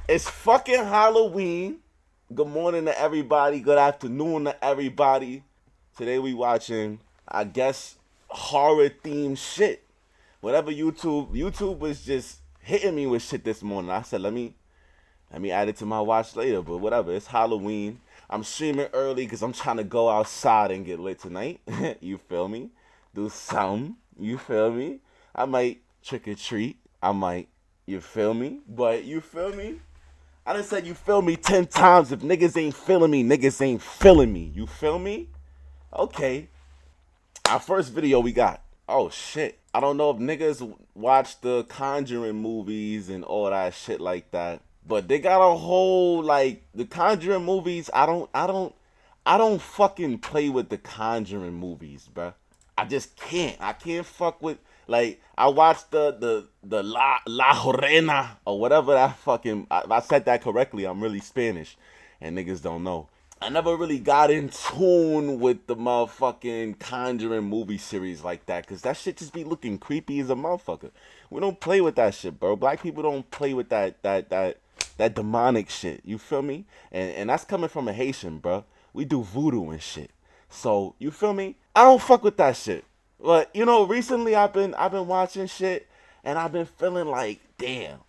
It's fucking Halloween. Good morning to everybody. Good afternoon to everybody. Today we watching, I guess, horror themed shit. Whatever YouTube was just hitting me with shit this morning. I said, let me add it to my watch later. But whatever, it's Halloween. I'm streaming early because I'm trying to go outside and get lit tonight. You feel me? Do something. You feel me? I might trick or treat. I might. You feel me? But you feel me? I done said you feel me 10 times. If niggas ain't feeling me, niggas ain't feeling me. You feel me? Okay. Our first video we got. Oh shit. I don't know if niggas watch the Conjuring movies and all that shit like that. But they got a whole like the Conjuring movies. I don't fucking play with the Conjuring movies, bruh. I just can't. I can't fuck with like I watched the La Jorena or whatever that fucking. If I said that correctly, I'm really Spanish, and niggas don't know. I never really got in tune with the motherfucking Conjuring movie series like that, cause that shit just be looking creepy as a motherfucker. We don't play with that shit, bro. Black people don't play with that demonic shit. You feel me? And that's coming from a Haitian, bro. We do voodoo and shit. So you feel me? I don't fuck with that shit. But you know, recently I've been watching shit and I've been feeling like, damn,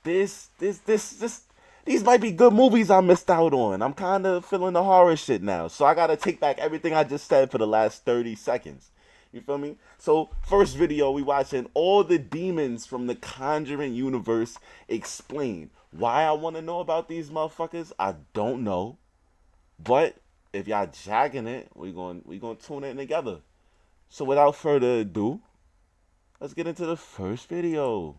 this these might be good movies I missed out on. I'm kind of feeling the horror shit now. So I gotta take back everything I just said for the last 30 seconds. You feel me? So first video we watching all the demons from the Conjuring universe explained. Why I want to know about these motherfuckers, I don't know. But if y'all jacking it, we gonna tune in together. So without further ado, let's get into the first video.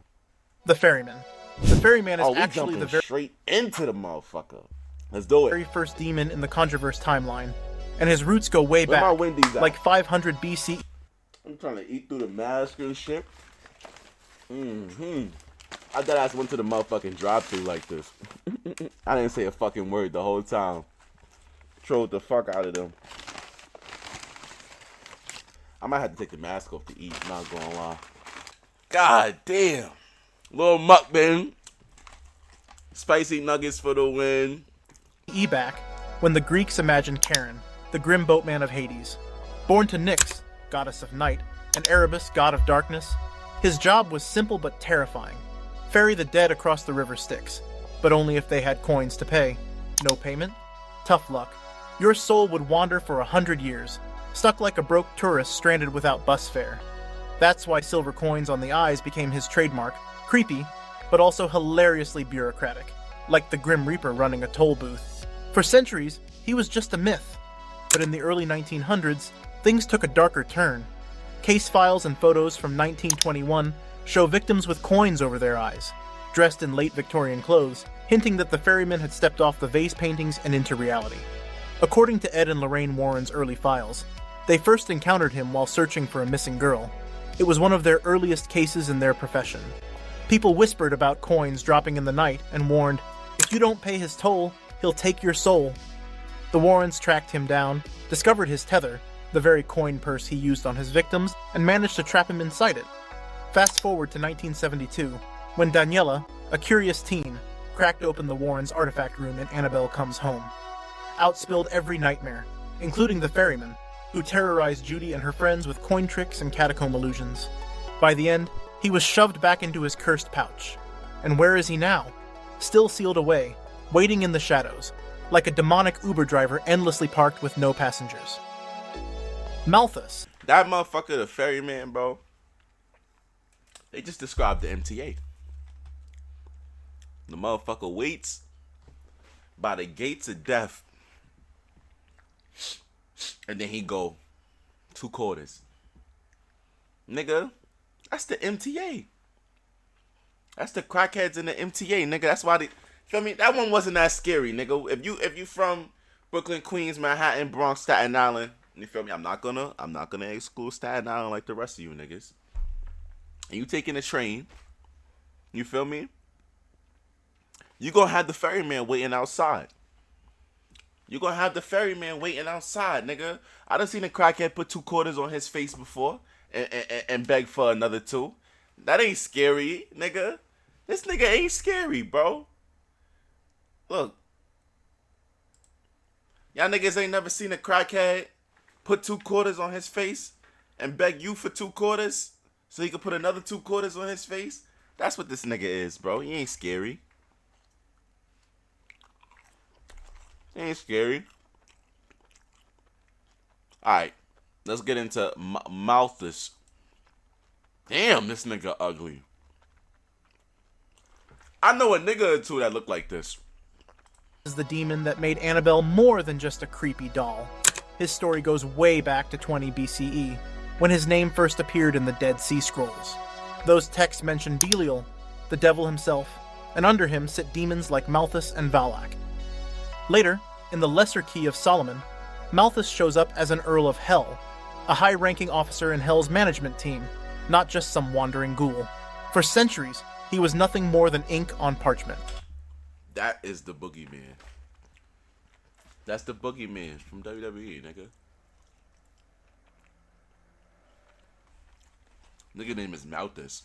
The Ferryman. The Ferryman is Oh, we actually jumping the very straight into the motherfucker. Let's do it. first demon in the Controverse timeline, and his roots go way Where my back, Wendy's at? like 500 BC. I'm trying to eat through the mask and shit. I thought I went to the motherfucking drive-thru like this. I didn't say a fucking word the whole time. Trolled the fuck out of them. I might have to take the mask off to eat, not gonna lie. God damn. Little mukbang. Spicy nuggets for the win. Back when the Greeks imagined Charon, the grim boatman of Hades. Born to Nyx, goddess of night, and Erebus, god of darkness, his job was simple but terrifying. Ferry the dead across the river Styx, but only if they had coins to pay. No payment? Tough luck. Your soul would wander for 100 years, stuck like a broke tourist stranded without bus fare. That's why silver coins on the eyes became his trademark, creepy, but also hilariously bureaucratic, like the Grim Reaper running a toll booth. For centuries, he was just a myth, but in the early 1900s, things took a darker turn. Case files and photos from 1921 show victims with coins over their eyes, dressed in late Victorian clothes, hinting that the ferryman had stepped off the vase paintings and into reality. According to Ed and Lorraine Warren's early files, they first encountered him while searching for a missing girl. It was one of their earliest cases in their profession. People whispered about coins dropping in the night and warned, if you don't pay his toll, he'll take your soul. The Warrens tracked him down, discovered his tether, the very coin purse he used on his victims, and managed to trap him inside it. Fast forward to 1972, when Daniela, a curious teen, cracked open the Warrens' artifact room in Annabelle Comes Home. Out spilled every nightmare, including the ferryman, who terrorized Judy and her friends with coin tricks and catacomb illusions. By the end, he was shoved back into his cursed pouch. And where is he now? Still sealed away, waiting in the shadows, like a demonic Uber driver endlessly parked with no passengers. Malthus. That motherfucker, the ferryman, bro. They just described the MTA. The motherfucker waits by the gates of death. And then he go 2 quarters. Nigga, that's the MTA. That's the crackheads in the MTA, nigga. That's why they feel me. That one wasn't that scary, nigga. If you from Brooklyn, Queens, Manhattan, Bronx, Staten Island, you feel me? I'm not gonna exclude Staten Island like the rest of you niggas. And you taking a train, you feel me? You gonna have the ferryman waiting outside. You gonna have the ferryman waiting outside, nigga. I done seen a crackhead put 2 quarters on his face before and beg for another 2. That ain't scary, nigga. This nigga ain't scary, bro. Look, y'all niggas ain't never seen a crackhead put 2 quarters on his face and beg you for 2 quarters so he could put another 2 quarters on his face? That's what this nigga is, bro. He ain't scary. He ain't scary. Alright, let's get into Malthus. Damn, this nigga ugly. I know a nigga or two that look like this. Is the demon that made Annabelle more than just a creepy doll. His story goes way back to 20 BCE, when his name first appeared in the Dead Sea Scrolls. Those texts mention Belial, the devil himself, and under him sit demons like Malthus and Valak. Later, in the Lesser Key of Solomon, Malthus shows up as an Earl of Hell, a high-ranking officer in Hell's management team, not just some wandering ghoul. For centuries, he was nothing more than ink on parchment. That is the boogeyman. That's the boogeyman from WWE, nigga. Nigga name is Malthus.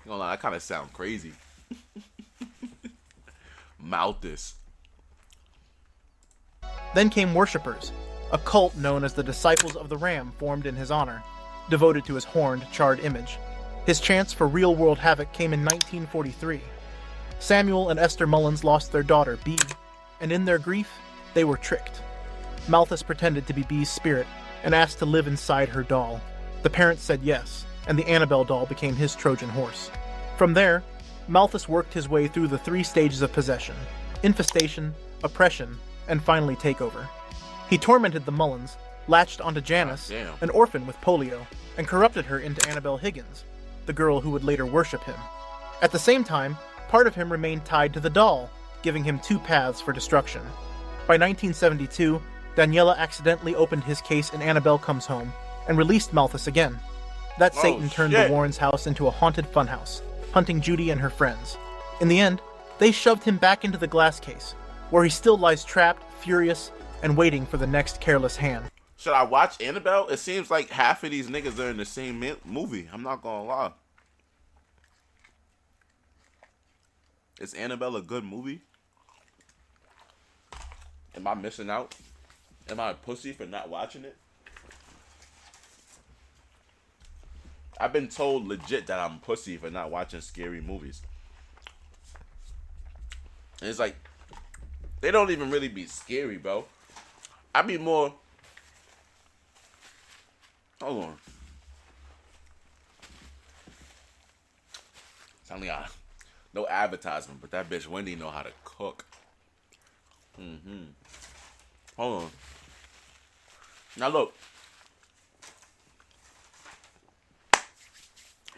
You know, that kind of sound crazy. Malthus. Then came worshippers, a cult known as the Disciples of the Ram formed in his honor, devoted to his horned, charred image. His chance for real-world havoc came in 1943. Samuel and Esther Mullins lost their daughter, Bee, and in their grief, they were tricked. Malthus pretended to be Bee's spirit and asked to live inside her doll. The parents said yes, and the Annabelle doll became his Trojan horse. From there, Malthus worked his way through the 3 stages of possession: infestation, oppression, and finally takeover. He tormented the Mullins, latched onto Janice, an orphan with polio, and corrupted her into Annabelle Higgins, the girl who would later worship him. At the same time, part of him remained tied to the doll, giving him 2 paths for destruction. By 1972, Daniela accidentally opened his case in Annabelle Comes Home and released Malthus again. That Satan turned the Warrens' house into a haunted funhouse, hunting Judy and her friends. In the end, they shoved him back into the glass case, where he still lies trapped, furious, and waiting for the next careless hand. Should I watch Annabelle? It seems like half of these niggas are in the same movie. I'm not gonna lie. Is Annabelle a good movie? Am I missing out? Am I a pussy for not watching it? I've been told legit that I'm a pussy for not watching scary movies. And it's like, they don't even really be scary, bro. I be more... Hold on. Sound like no advertisement, but that bitch Wendy know how to cook. Hold on. Now look.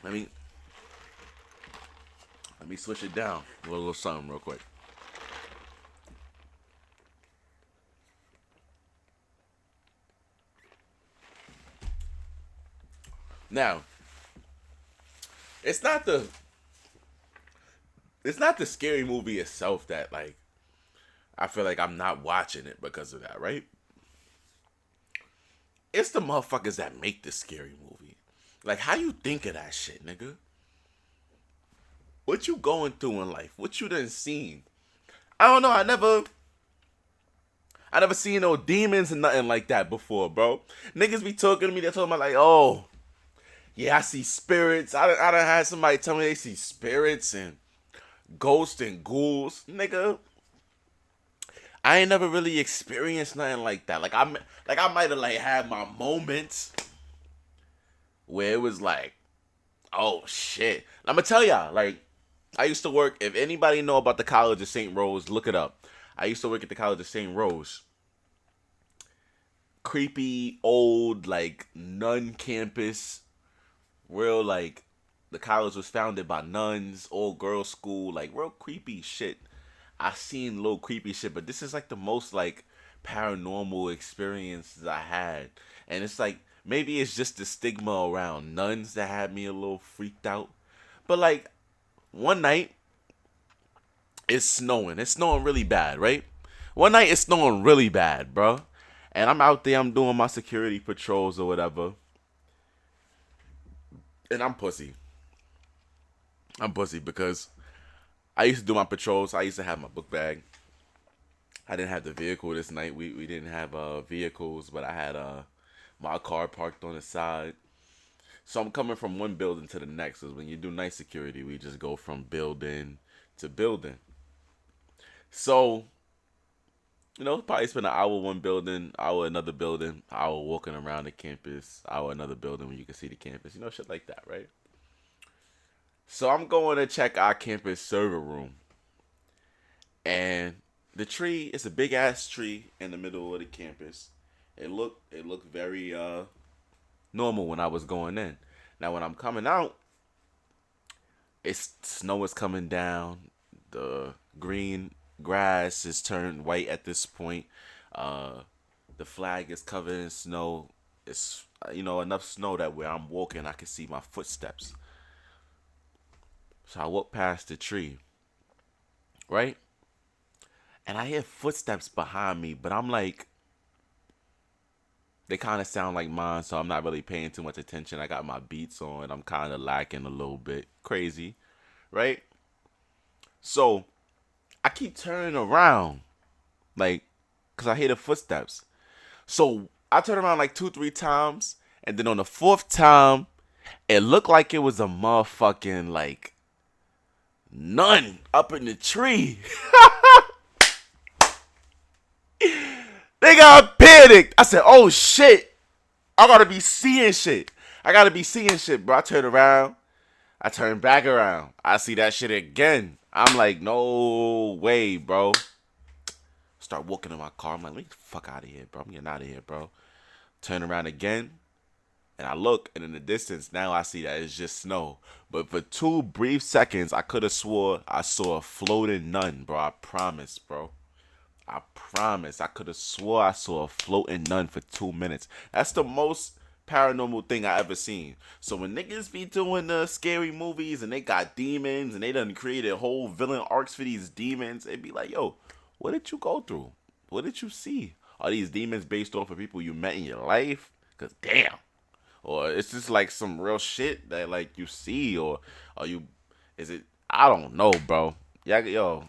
Let me switch it down a little something real quick. Now, it's not the scary movie itself that, like, I feel like I'm not watching it because of that, right? It's the motherfuckers that make the scary movie. Like, how you think of that shit, nigga? What you going through in life? What you done seen? I don't know. I never seen no demons and nothing like that before, bro. Niggas be talking to me. They're talking about like, oh, yeah, I see spirits. I done had somebody tell me they see spirits and ghosts and ghouls. Nigga, I ain't never really experienced nothing like that. Like I might have like had my moments where it was like, oh shit. I'm gonna tell y'all, like, I used to work, if anybody know about the College of St. Rose, look it up. I used to work at the College of St. Rose. Creepy, old, like, nun campus. Real, like, the college was founded by nuns, old girls school, like, real creepy shit. I seen little creepy shit, but this is, like, the most, like, paranormal experiences I had. And it's, like, maybe it's just the stigma around nuns that had me a little freaked out. But, like, one night, it's snowing. It's snowing really bad, right? One night, it's snowing really bad, bro. And I'm out there, I'm doing my security patrols or whatever. And I'm pussy. I'm pussy because I used to do my patrols. I used to have my book bag. I didn't have the vehicle this night. We didn't have vehicles, but I had my car parked on the side. So I'm coming from one building to the next. Because when you do night security, we just go from building to building. So, probably spend an hour one building, hour another building, hour walking around the campus, hour another building when you can see the campus. Shit like that, right? So I'm going to check our campus server room. And the tree is a big ass tree in the middle of the campus. It looked very normal when I was going in. Now when I'm coming out, snow is coming down. The green grass is turned white at this point. The flag is covered in snow. It's enough snow that where I'm walking I can see my footsteps. So I walk past the tree, right? And I hear footsteps behind me, but I'm like, they kind of sound like mine, so I'm not really paying too much attention. I got my beats on. I'm kind of lacking a little bit. Crazy, right? So I keep turning around, like, because I hear the footsteps. So I turn around like 2-3 times, and then on the 4th time, it looked like it was a motherfucking, like, nun up in the tree. They got panicked. I said, oh shit. I gotta be seeing shit. Bro. I turn around. I turn back around. I see that shit again. I'm like, no way, bro. Start walking in my car. I'm like, let me get the fuck out of here, bro. I'm getting out of here, bro. Turn around again. And I look, and in the distance, now I see that it's just snow. But for 2 brief seconds, I could have swore I saw a floating nun, bro. I promise, bro. I promise. I could have swore I saw a floating nun for 2 minutes. That's the most paranormal thing I ever seen. So when niggas be doing the scary movies and they got demons and they done created whole villain arcs for these demons, it'd be like, yo, what did you go through? What did you see? Are these demons based off of people you met in your life? Because damn. Or it's just like some real shit that like you see, or are you? Is it? I don't know, bro. Yo,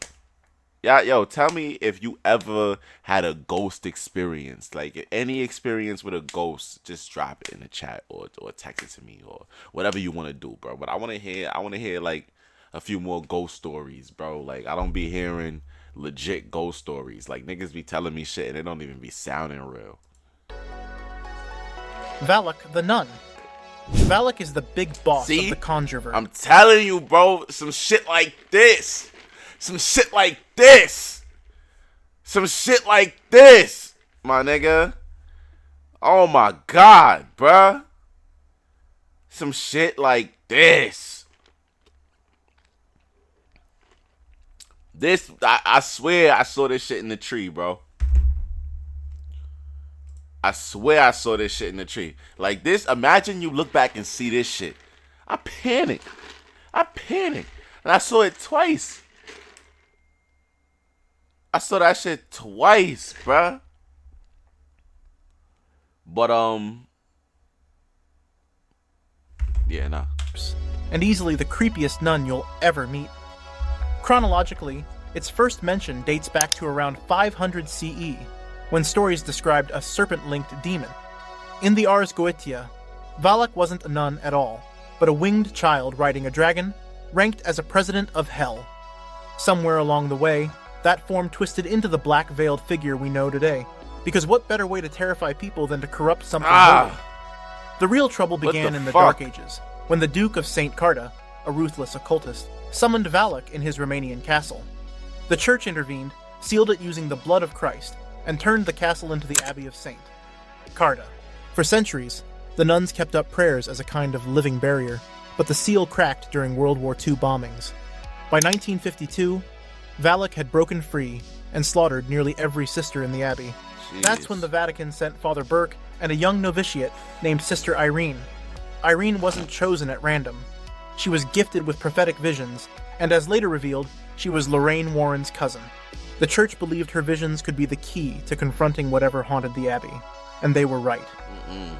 tell me if you ever had a ghost experience, like any experience with a ghost. Just drop it in the chat or text it to me or whatever you want to do, bro. But I want to hear like a few more ghost stories, bro. Like I don't be hearing legit ghost stories. Like niggas be telling me shit and it don't even be sounding real. Valak the Nun. Valak is the big boss of the Conjureverse. I'm telling you, bro, some shit like this. Some shit like this, my nigga. Oh my God, bruh. Some shit like this. I swear I saw this shit in the tree, bro. I swear I saw this shit in the tree. Like this, imagine you look back and see this shit. I panicked. And I saw it twice. I saw that shit twice, bruh. But, yeah, nah. And easily the creepiest nun you'll ever meet. Chronologically, its first mention dates back to around 500 CE, when stories described a serpent-linked demon. In the Ars Goetia, Valak wasn't a nun at all, but a winged child riding a dragon, ranked as a president of hell. Somewhere along the way, that form twisted into the black-veiled figure we know today, because what better way to terrify people than to corrupt something holy? The real trouble began in the Dark Ages, when the Duke of St. Carta, a ruthless occultist, summoned Valak in his Romanian castle. The church intervened, sealed it using the blood of Christ, and turned the castle into the Abbey of St. Carta. For centuries, the nuns kept up prayers as a kind of living barrier, but the seal cracked during World War II bombings. By 1952, Valak had broken free and slaughtered nearly every sister in the abbey. Jeez. That's when the Vatican sent Father Burke and a young novitiate named Sister Irene. Irene wasn't chosen at random. She was gifted with prophetic visions, and as later revealed, she was Lorraine Warren's cousin. The church believed her visions could be the key to confronting whatever haunted the abbey, and they were right.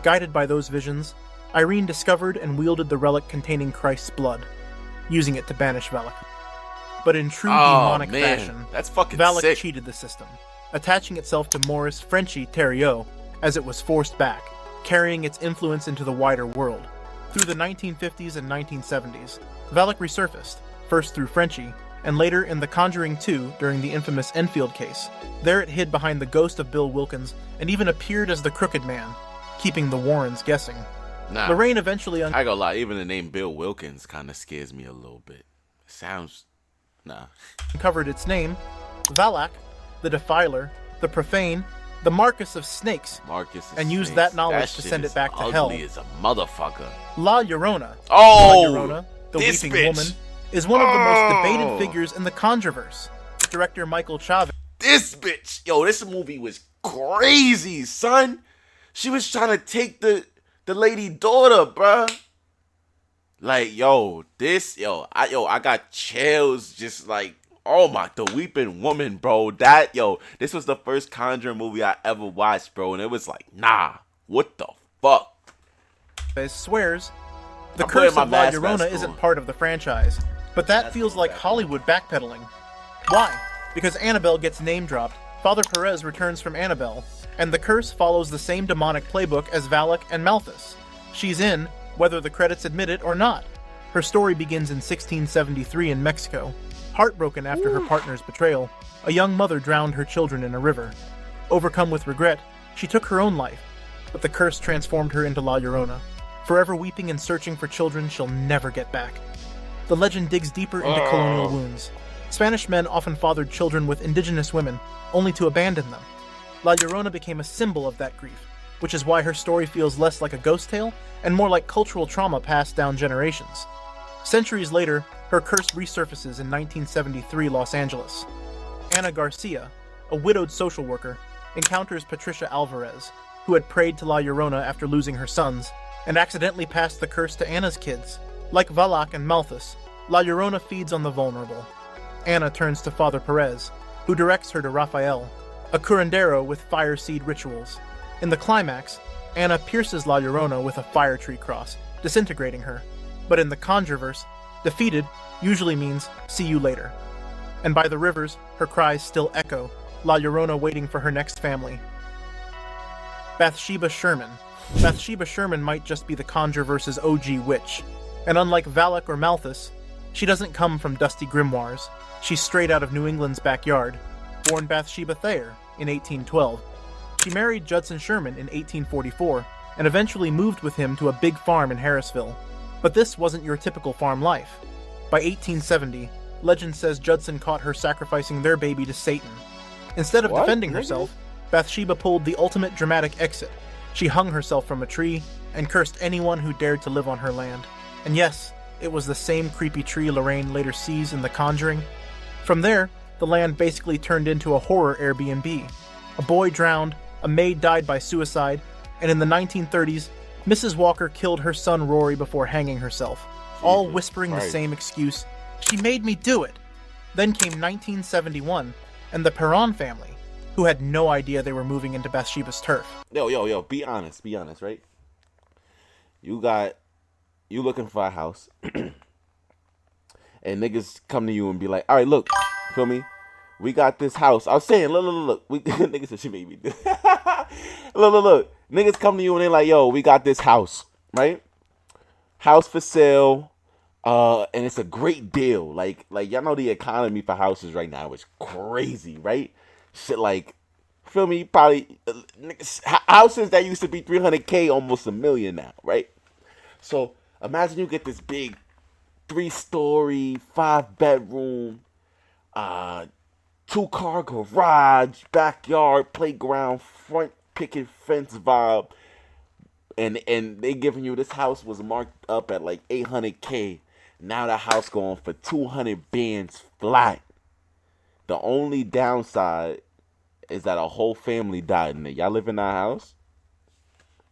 Guided by those visions, Irene discovered and wielded the relic containing Christ's blood, using it to banish Valak. but in true Oh, demonic man. fashion, That's fucking Valak sick. cheated the system, attaching itself to Morris Frenchy Theriot as it was forced back, carrying its influence into the wider world. Through the 1950s and 1970s, Valak resurfaced, first through Frenchy, and later in The Conjuring 2 during the infamous Enfield case. There it hid behind the ghost of Bill Wilkins and even appeared as the Crooked Man, keeping the Warrens guessing. Nah, Lorraine eventually I gotta lie, even the name Bill Wilkins kind of scares me a little bit. It sounds... Nah. uncovered its name, Valak, the Defiler, the Profane, the Marcus of Snakes, Marcus and used Snakes. that knowledge That to shit send is it back to ugly hell. as a motherfucker. La Llorona, Oh, La Llorona, the this Weeping bitch. Woman, is one of the most debated Oh. figures in the Conjureverse. Director Michael Chavez This bitch. Yo, this movie was crazy, son. She was trying to take the lady daughter, bruh. Like, yo, I got chills just like, oh my, the Weeping Woman, bro. This was the first Conjuring movie I ever watched, bro. And it was like, nah, what the fuck? swears the I'm putting curse my of La mask Llorona mask isn't on. part of the franchise, but that feels like Hollywood backpedaling. Why? Because Annabelle gets name dropped, Father Perez returns from Annabelle, and the curse follows the same demonic playbook as Valak and Malthus. She's in, whether the credits admit it or not. Her story begins in 1673 in Mexico. Heartbroken after her partner's betrayal, a young mother drowned her children in a river. Overcome with regret, she took her own life, but the curse transformed her into La Llorona. Forever weeping and searching for children she'll never get back. The legend digs deeper into colonial wounds. Spanish men often fathered children with indigenous women, only to abandon them. La Llorona became a symbol of that grief, which is why her story feels less like a ghost tale and more like cultural trauma passed down generations. Centuries later, her curse resurfaces in 1973 Los Angeles. Ana Garcia, a widowed social worker, encounters Patricia Alvarez, who had prayed to La Llorona after losing her sons, and accidentally passed the curse to Anna's kids. Like Valak and Malthus, La Llorona feeds on the vulnerable. Anna turns to Father Perez, who directs her to Raphael, a curandero with fire seed rituals. In the climax, Anna pierces La Llorona with a fire tree cross, disintegrating her. But in the Conjureverse, defeated usually means see you later. And by the rivers, her cries still echo, La Llorona waiting for her next family. Bathsheba Sherman. Bathsheba Sherman might just be the Conjureverse's OG witch. And unlike Valak or Malthus, she doesn't come from dusty grimoires. She's straight out of New England's backyard, born Bathsheba Thayer in 1812. She married Judson Sherman in 1844 and eventually moved with him to a big farm in Harrisville. But this wasn't your typical farm life. By 1870, legend says Judson caught her sacrificing their baby to Satan. Instead of defending herself, Bathsheba pulled the ultimate dramatic exit. She hung herself from a tree and cursed anyone who dared to live on her land. And yes, it was the same creepy tree Lorraine later sees in The Conjuring. From there, the land basically turned into a horror Airbnb. A boy drowned, a maid died by suicide, and in the 1930s, Mrs. Walker killed her son Rory before hanging herself, all whispering the same excuse, "She made me do it." Then came 1971, and the Perron family, who had no idea they were moving into Bathsheba's turf. Yo, be honest, right? You looking for a house, and niggas come to you and be like, all right, look, feel me? We got this house. I was saying, look. Niggas said she made me do look. Niggas come to you and they're like, yo, we got this house, right? House for sale, and it's a great deal. Like y'all know the economy for houses right now is crazy, right? Shit like, feel me? Probably houses that used to be $300K, almost $1 million now, right? So imagine you get this big 3-story, 5-bedroom, 2-car garage, backyard, playground, front picket fence vibe, and they giving you this house was marked up at like $800K. Now that house going for 200 bands flat. The only downside is that a whole family died in it. Y'all live in that house?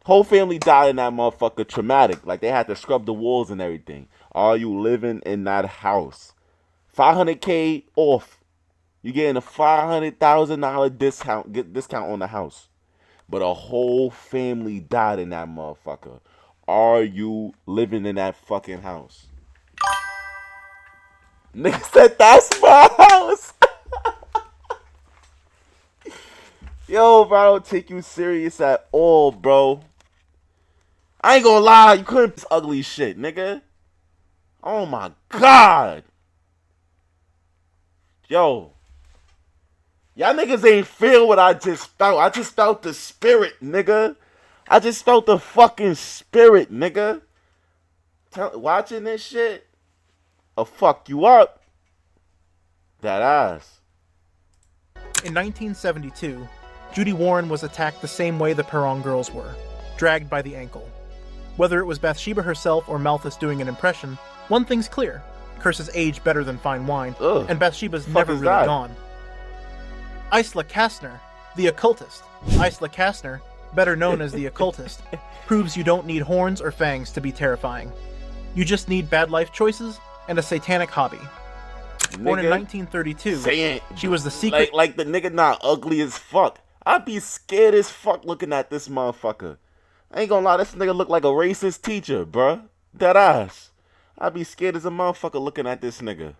Whole family died in that motherfucker. Traumatic. Like they had to scrub the walls and everything. Are you living in that house? $500K off. You getting a $500,000 discount on the house. But a whole family died in that motherfucker. Are you living in that fucking house? Nigga said that's my house. Yo, bro, I don't take you serious at all, bro. I ain't gonna lie, you couldn't this ugly shit, nigga. Oh my god. Yo. Y'all niggas ain't feel what I just felt. I just felt the spirit, nigga. I just felt the fucking spirit, nigga. Watching this shit, I'll fuck you up. That ass. In 1972, Judy Warren was attacked the same way the Perron girls were, dragged by the ankle. Whether it was Bathsheba herself or Malthus doing an impression, one thing's clear. Curses age better than fine wine, and Bathsheba's never really gone. Isla Kastner, the occultist. Isla Kastner, better known as the occultist, proves you don't need horns or fangs to be terrifying. You just need bad life choices and a satanic hobby. Born in 1932, she was the secret... Like the nigga not ugly as fuck. I'd be scared as fuck looking at this motherfucker. I ain't gonna lie, this nigga look like a racist teacher, bruh. That ass. I'd be scared as a motherfucker looking at this nigga.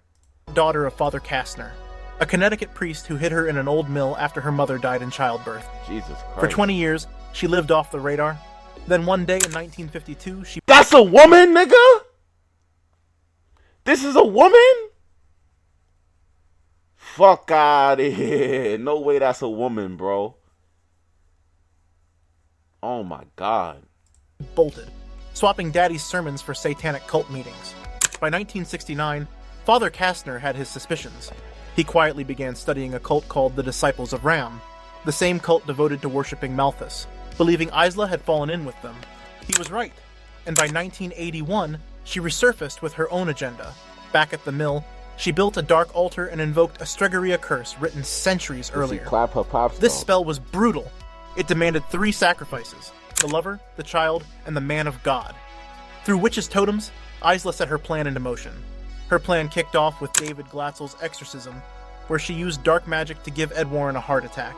Daughter of Father Kastner, a Connecticut priest who hid her in an old mill after her mother died in childbirth. Jesus Christ. For 20 years, she lived off the radar. Then one day in 1952, she... That's a woman, nigga? This is a woman? Fuck out of here. No way that's a woman, bro. Oh my god. Bolted, swapping daddy's sermons for satanic cult meetings. By 1969, Father Kastner had his suspicions. He quietly began studying a cult called the Disciples of Ram, the same cult devoted to worshipping Malthus, believing Isla had fallen in with them. He was right, and by 1981, she resurfaced with her own agenda. Back at the mill, she built a dark altar and invoked a Stregoria curse written centuries earlier. Clap her pops. This spell was brutal. It demanded 3 sacrifices: the lover, the child, and the man of God. Through witches' totems, Isla set her plan into motion. Her plan kicked off with David Glatzel's exorcism, where she used dark magic to give Ed Warren a heart attack.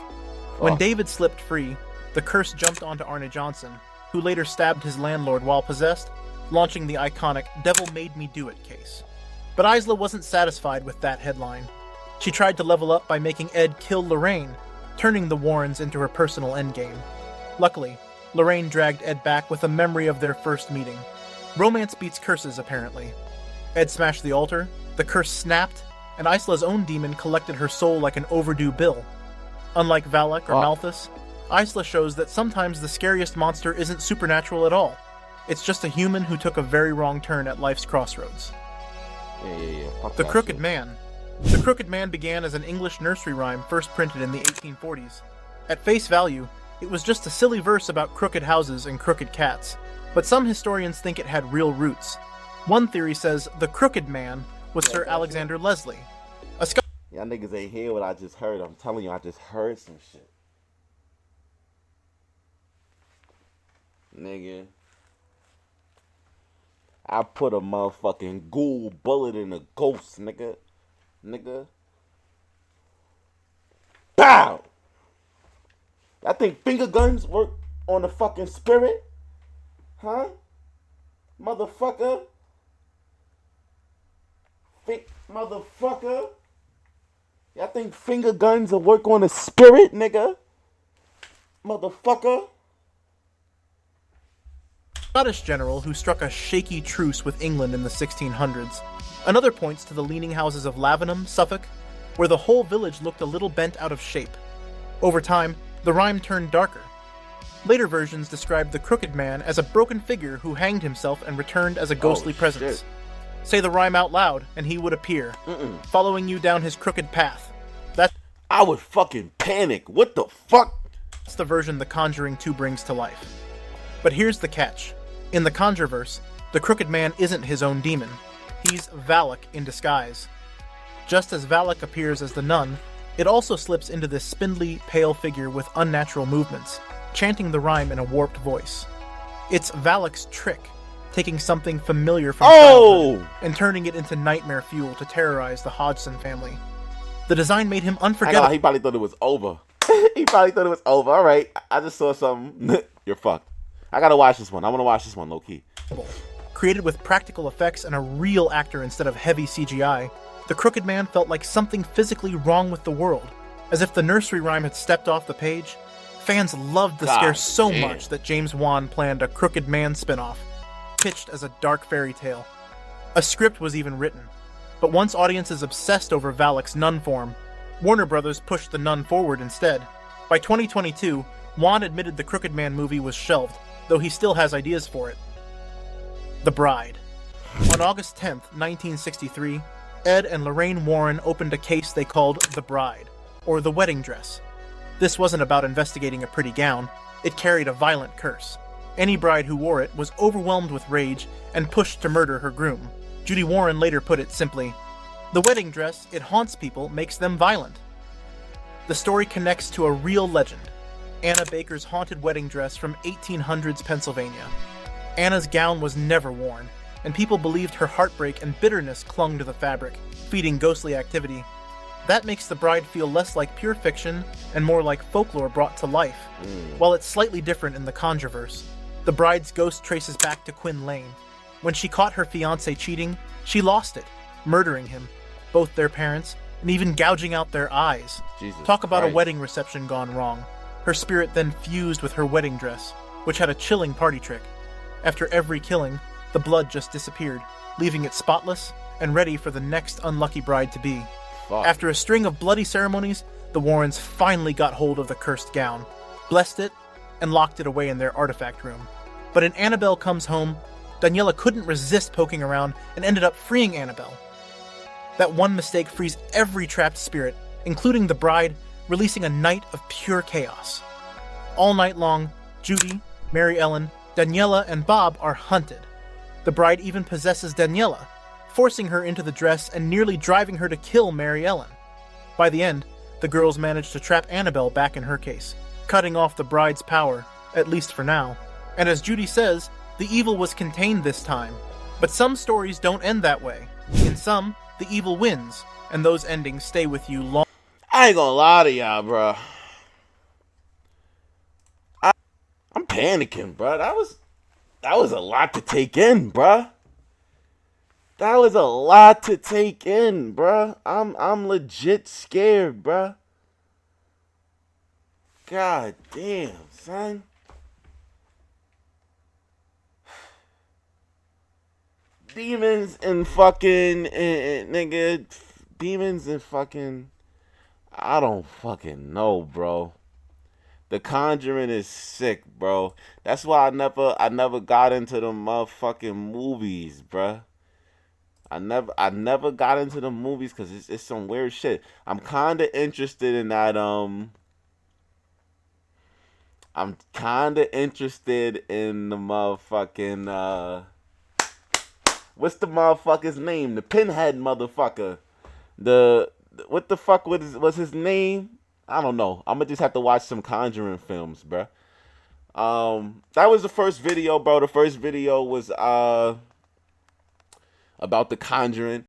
When David slipped free, the curse jumped onto Arne Johnson, who later stabbed his landlord while possessed, launching the iconic "Devil Made Me Do It" case. But Isla wasn't satisfied with that headline. She tried to level up by making Ed kill Lorraine, turning the Warrens into her personal endgame. Luckily, Lorraine dragged Ed back with a memory of their first meeting. Romance beats curses, apparently. Ed smashed the altar, the curse snapped, and Isla's own demon collected her soul like an overdue bill. Unlike Valak or Malthus, Isla shows that sometimes the scariest monster isn't supernatural at all. It's just a human who took a very wrong turn at life's crossroads. The Crooked Man. The Crooked Man began as an English nursery rhyme first printed in the 1840s. At face value, it was just a silly verse about crooked houses and crooked cats, but some historians think it had real roots. One theory says the Crooked Man was Sir Alexander Leslie. Y'all niggas ain't hear what I just heard. I'm telling you, I just heard some shit. Nigga. I put a motherfucking ghoul bullet in a ghost, nigga. Nigga. Pow! I think finger guns work on the fucking spirit? Huh? Motherfucker? Motherfucker? Y'all think finger guns will work on the spirit, nigga? Motherfucker? Scottish general who struck a shaky truce with England in the 1600s. Another points to the leaning houses of Lavenham, Suffolk, where the whole village looked a little bent out of shape. Over time, the rhyme turned darker. Later versions described the Crooked Man as a broken figure who hanged himself and returned as a ghostly presence. Say the rhyme out loud, and he would appear, following you down his crooked path. I would fucking panic. What the fuck? That's the version The Conjuring 2 brings to life. But here's the catch. In the Conjureverse, the Crooked Man isn't his own demon. He's Valak in disguise. Just as Valak appears as the nun, it also slips into this spindly, pale figure with unnatural movements, chanting the rhyme in a warped voice. It's Valak's trick, taking something familiar from childhood and turning it into nightmare fuel to terrorize the Hodgson family. The design made him unforgettable. He probably thought it was over. He probably thought it was over. All right, I just saw something. You're fucked. I gotta watch this one. I wanna watch this one, low-key. Created with practical effects and a real actor instead of heavy CGI, The Crooked Man felt like something physically wrong with the world, as if the nursery rhyme had stepped off the page. Fans loved the scare so much that James Wan planned a Crooked Man spin-off, pitched as a dark fairy tale. A script was even written, but once audiences obsessed over Valak's nun form, Warner Brothers pushed the nun forward instead. By 2022, Wan admitted the Crooked Man movie was shelved, though he still has ideas for it. The Bride. On August 10th, 1963, Ed and Lorraine Warren opened a case they called The Bride, or The Wedding Dress. This wasn't about investigating a pretty gown, it carried a violent curse. Any bride who wore it was overwhelmed with rage and pushed to murder her groom. Judy Warren later put it simply, "The wedding dress, it haunts people, makes them violent." The story connects to a real legend, Anna Baker's haunted wedding dress from 1800s Pennsylvania. Anna's gown was never worn, and people believed her heartbreak and bitterness clung to the fabric, feeding ghostly activity. That makes The Bride feel less like pure fiction and more like folklore brought to life. While it's slightly different in the Conjureverse, The Bride's ghost traces back to Quinn Lane. When she caught her fiancé cheating, she lost it, murdering him, both their parents, and even gouging out their eyes. Talk about a wedding reception gone wrong. Her spirit then fused with her wedding dress, which had a chilling party trick. After every killing, the blood just disappeared, leaving it spotless and ready for the next unlucky bride to be. After a string of bloody ceremonies, the Warrens finally got hold of the cursed gown, blessed it, and locked it away in their artifact room. But in Annabelle Comes Home, Daniela couldn't resist poking around and ended up freeing Annabelle. That one mistake frees every trapped spirit, including the bride, releasing a night of pure chaos. All night long, Judy, Mary Ellen, Daniela, and Bob are hunted. The bride even possesses Daniela, forcing her into the dress and nearly driving her to kill Mary Ellen. By the end, the girls manage to trap Annabelle back in her case, cutting off the bride's power, at least for now. And as Judy says, the evil was contained this time. But some stories don't end that way. In some, the evil wins, and those endings stay with you long. I ain't gonna lie to y'all, bro. I'm panicking, bro. That was a lot to take in, bro. That was a lot to take in, bro. I'm legit scared, bro. God damn, son. Demons and fucking nigga, demons and fucking, I don't fucking know, bro. The Conjuring is sick, bro. That's why I never got into the motherfucking movies, bro. I never got into the movies because it's some weird shit. I'm kind of interested in that. I'm kind of interested in the motherfucking what's the motherfucker's name? The Pinhead motherfucker. What the fuck was his name? I don't know. I'm gonna just have to watch some Conjuring films, bro. That was the first video, bro. The first video was about the Conjuring.